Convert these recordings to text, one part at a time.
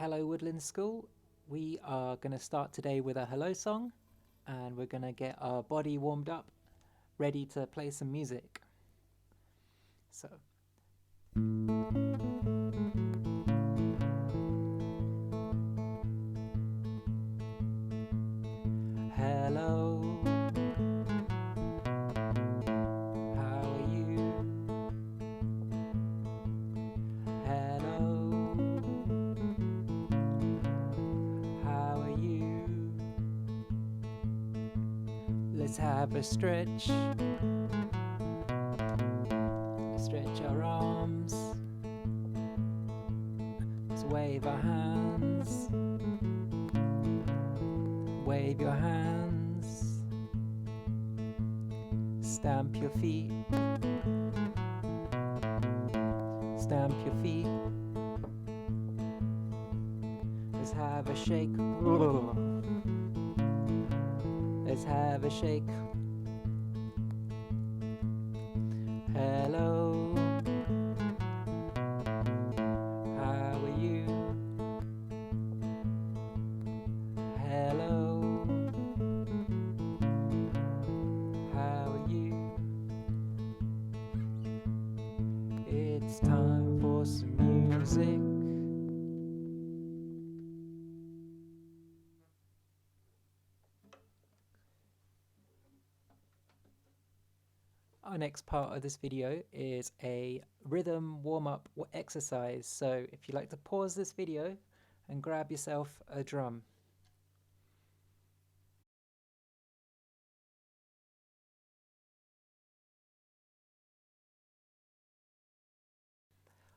Hello Woodlands School. We are going to start today with a hello song and we're going to get our body warmed up, ready to play some music. So, hello, how are you? Hello, how are you? Let's have a stretch. Stretch our arms. Let's wave our hands. Wave your hands. Stamp your feet. Stamp your feet. Let's have a shake. Let's have a shake. Hello, how are you? Hello, how are you? It's time for some music. Our next part of this video is a rhythm warm-up exercise, so if you'd like to pause this video and grab yourself a drum.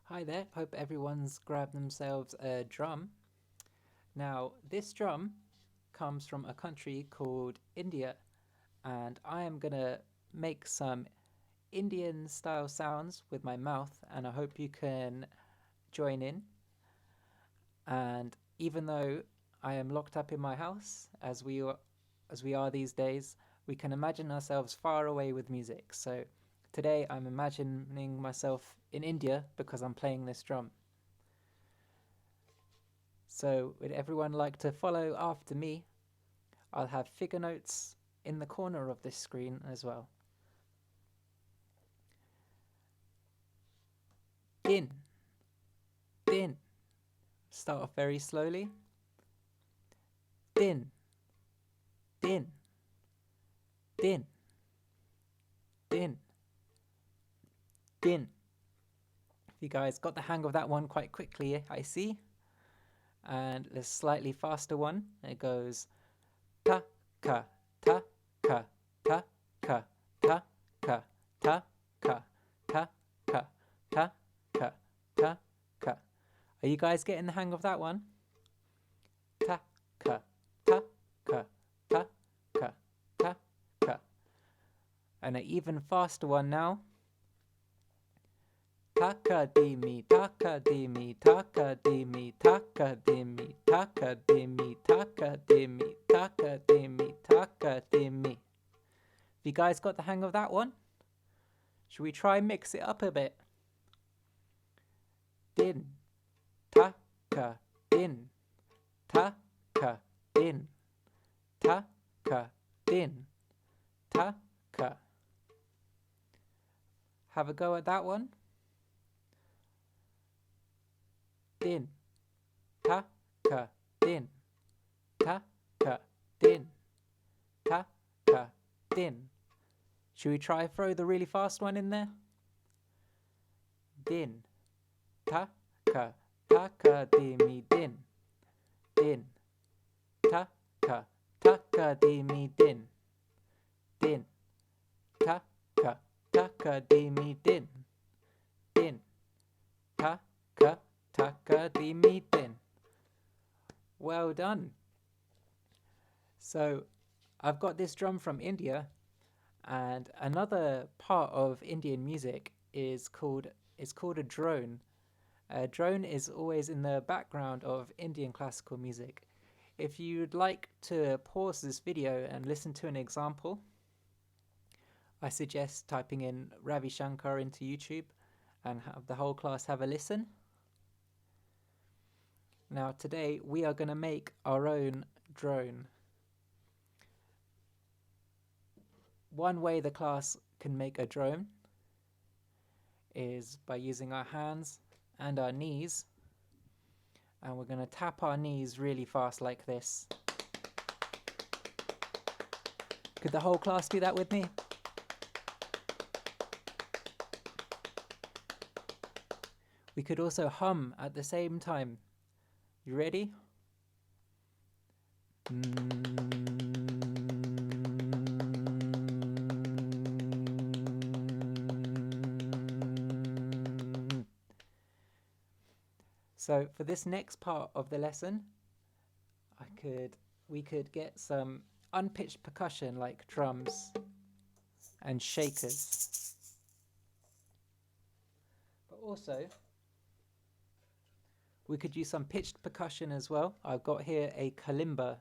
Hi there, hope everyone's grabbed themselves a drum. Now, this drum comes from a country called India, and I am gonna make some Indian style sounds with my mouth, and I hope you can join in. And even though I am locked up in my house, as we are these days, we can imagine ourselves far away with music. So today I'm imagining myself in India because I'm playing this drum. So would everyone like to follow after me? I'll have figure notes in the corner of this screen as well. Din, din. Start off very slowly. Din, din, din, din, din. You guys got the hang of that one quite quickly, I see. And the slightly faster one, it goes ta ka ta ka ta ka ta ka ta ka ta ka ta ka ta ka. Are you guys getting the hang of that one? Ta ka ta ka ta ka ta ka. And an even faster one now. Taka de mi, taka de mi, taka de mi, taka de mi, taka de mi, taka de mi, taka de mi, taka de mi. Have you guys got the hang of that one? Should we try and mix it up a bit? Din, taka, din, taka, din, taka, din, taka. Have a go at that one. Din, ta, ka, din, ta, ka, din, ta, ka, din. Should we try throw the really fast one in there? Din, ta, ka, di mi, din, din, ta, ka, di mi, din, din, ta, ka, di mi, din, din, ta, ka, di mi, din. Well done. So I've got this drum from India, and another part of Indian music is called a drone. A drone is always in the background of Indian classical music. If you'd like to pause this video and listen to an example, I suggest typing in Ravi Shankar into YouTube and have the whole class have a listen. Now today we are going to make our own drone. One way the class can make a drone is by using our hands and our knees, and we're going to tap our knees really fast like this. Could the whole class do that with me? We could also hum at the same time. You ready? So for this next part of the lesson, we could get some unpitched percussion like drums and shakers. But also, we could use some pitched percussion as well. I've got here a kalimba.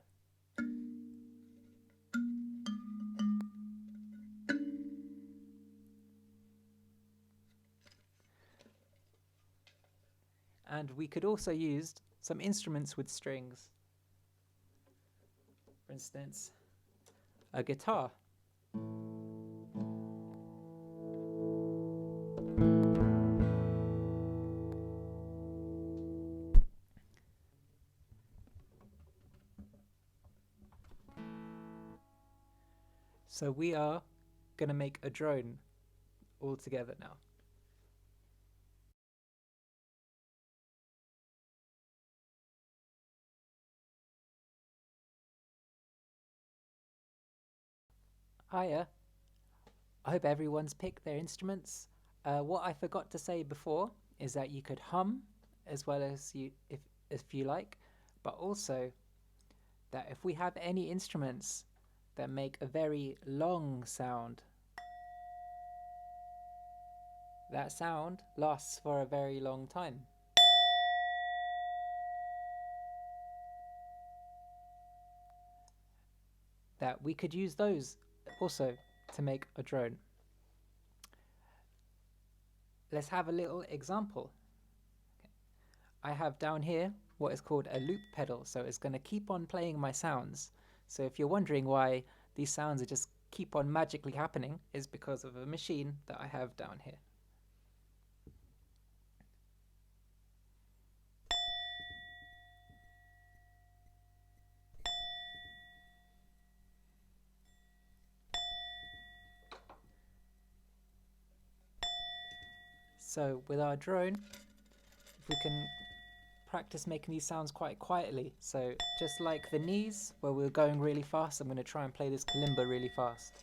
And we could also use some instruments with strings. For instance, a guitar. So we are going to make a drone all together now. Hiya. I hope everyone's picked their instruments. What I forgot to say before is that you could hum as well as if you like, but also that if we have any instruments that make a very long sound, that sound lasts for a very long time. That we could use those also to make a drone. Let's have a little example. I have down here what is called a loop pedal, so it's going to keep on playing my sounds. So if you're wondering why these sounds are just keep on magically happening, is because of a machine that I have down here. So with our drone, if we can practice making these sounds quite quietly. So just like the knees, where we're going really fast, I'm going to try and play this kalimba really fast.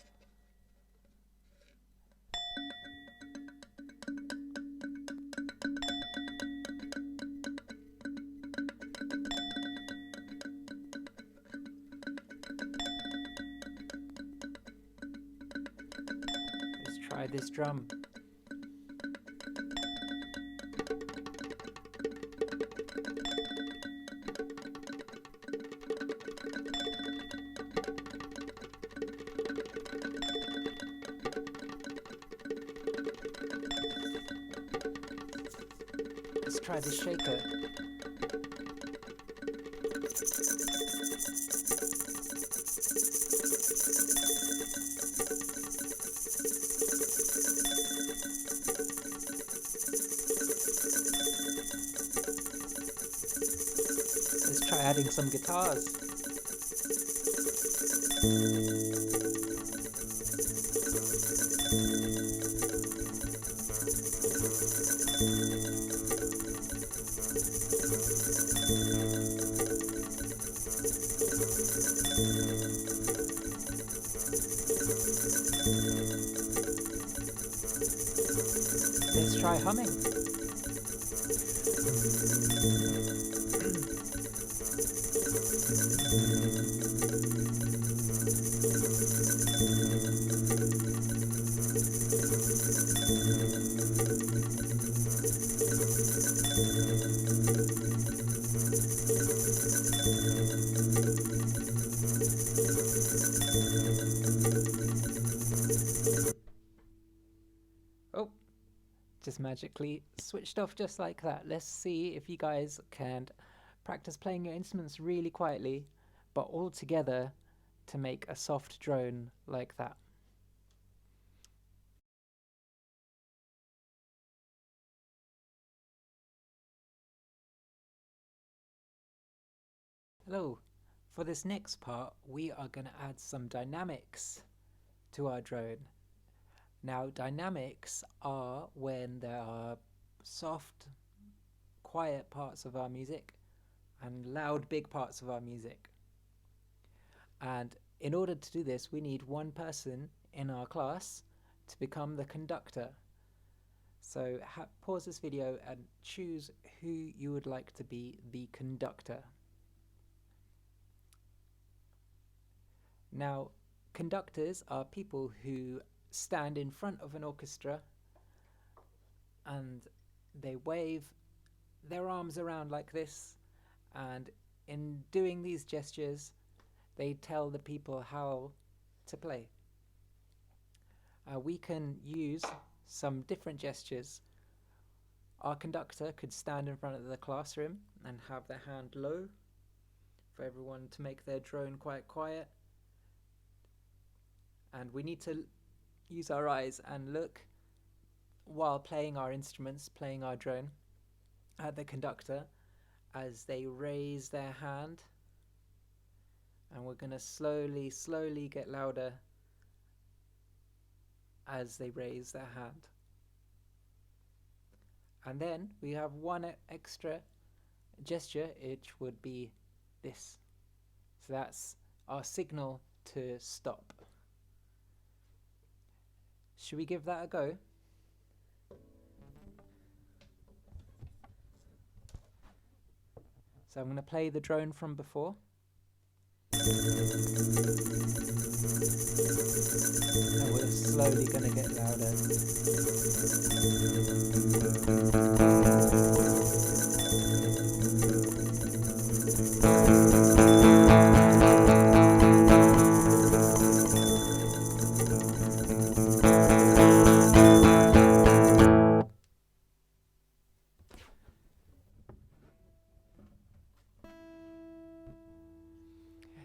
Let's try this drum. Let's try the shaker. Let's try adding some guitars. Let's try humming. Oh, just magically switched off just like that. Let's see if you guys can Practice playing your instruments really quietly, but all together to make a soft drone like that. Hello. For this next part, we are going to add some dynamics to our drone. Now, dynamics are when there are soft, quiet parts of our music and loud, big parts of our music. And in order to do this, we need one person in our class to become the conductor. So pause this video and choose who you would like to be the conductor. Now, conductors are people who stand in front of an orchestra and they wave their arms around like this, and in doing these gestures they tell the people how to play. We can use some different gestures. Our conductor could stand in front of the classroom and have their hand low for everyone to make their drone quite quiet. And we need to use our eyes and look while playing our instruments, playing our drone, at the conductor as they raise their hand. And we're going to slowly get louder as they raise their hand. And then we have one extra gesture, which would be this. So that's our signal to stop. Should we give that a go? So I'm going to play the drone from before. And we're slowly going to get louder.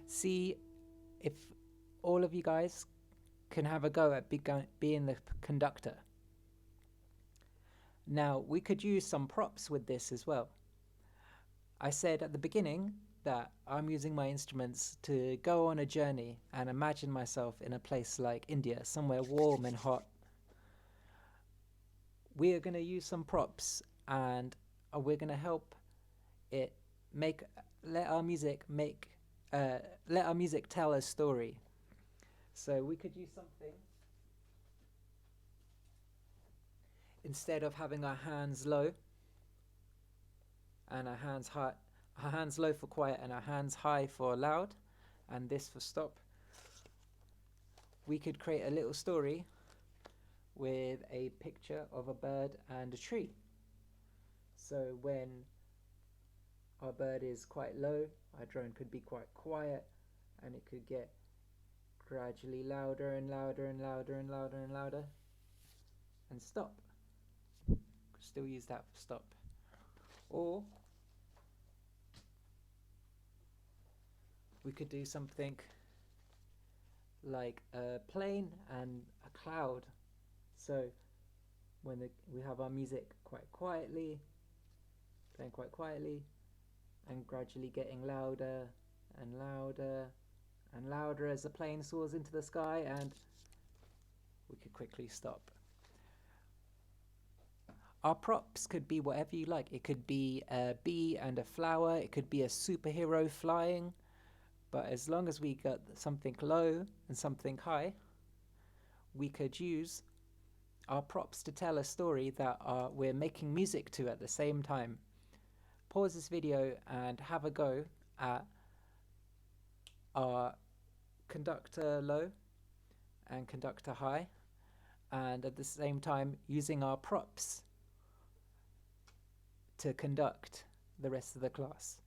See if all of you guys can have a go at being the conductor. Now, we could use some props with this as well. I said at the beginning that I'm using my instruments to go on a journey and imagine myself in a place like India, somewhere warm and hot. We are going to use some props, and we're going to help it let our music tell a story. So we could use something. Instead of having our hands low and our hands high, our hands low for quiet and our hands high for loud, and this for stop, we could create a little story with a picture of a bird and a tree. So when our bird is quite low, our drone could be quite quiet, and it could get gradually louder and louder and louder and louder and louder, and stop. Still use that for stop. Or we could do something like a plane and a cloud. So when we have our music quite quietly, playing quite quietly, and gradually getting louder and louder and louder as the plane soars into the sky, and we could quickly stop. Our props could be whatever you like. It could be a bee and a flower, it could be a superhero flying, but as long as we got something low and something high, we could use our props to tell a story that we're making music to at the same time. Pause this video and have a go at our conductor low and conductor high, and at the same time using our props to conduct the rest of the class.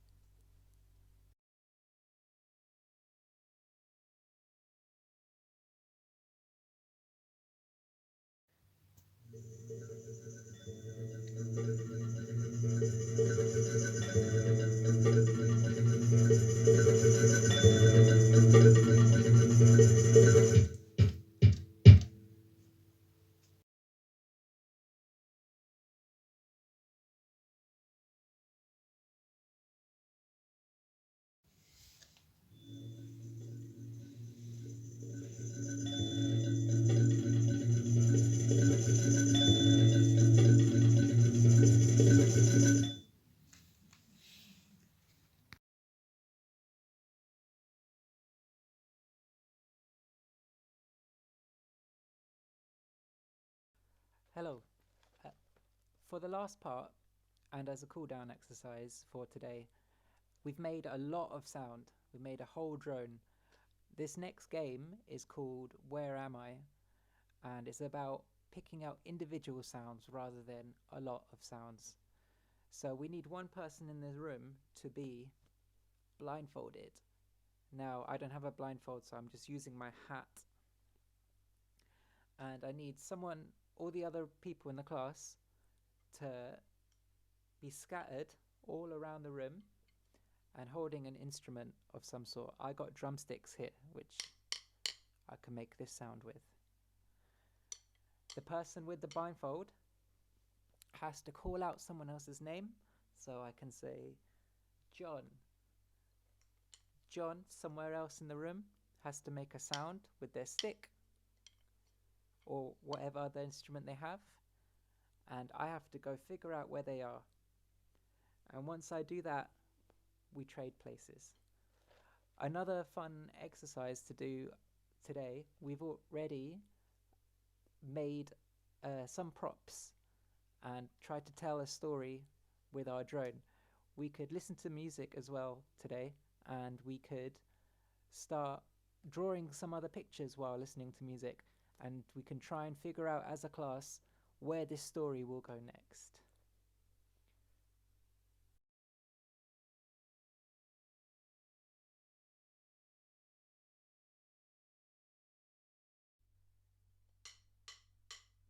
Hello. Uh, for the last part, and as a cool down exercise for today, we've made a lot of sound. We made a whole drone. This next game is called Where Am I? And it's about picking out individual sounds rather than a lot of sounds. So we need one person in the room to be blindfolded. Now, I don't have a blindfold, so I'm just using my hat. And I need someone, all the other people in the class, to be scattered all around the room and holding an instrument of some sort. I got drumsticks here, which I can make this sound with. The person with the blindfold has to call out someone else's name, so I can say John. John, somewhere else in the room, has to make a sound with their stick or whatever other instrument they have, and I have to go figure out where they are. And once I do that, we trade places. Another fun exercise to do today, we've already made some props and tried to tell a story with our drone. We could listen to music as well today, and we could start drawing some other pictures while listening to music, and we can try and figure out as a class where this story will go next.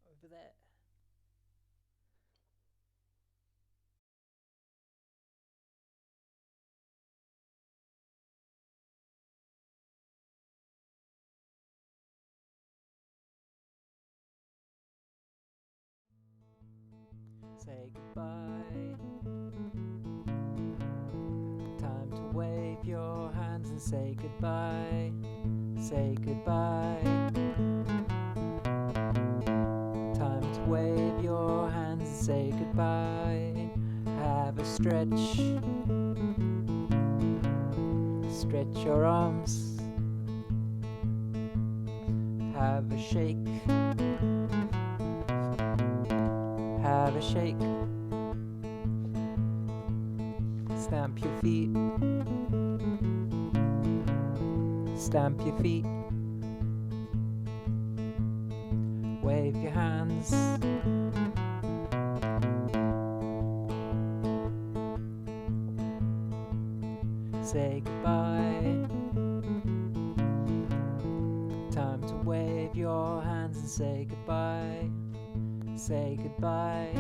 Over there. Say goodbye. Time to wave your hands and say goodbye. Say goodbye. Time to wave your hands and say goodbye. Have a stretch. Stretch your arms. Have a shake. Have a shake. Stamp your feet. Stamp your feet. Wave your hands. Say goodbye. Time to wave your hands and say goodbye. Say goodbye.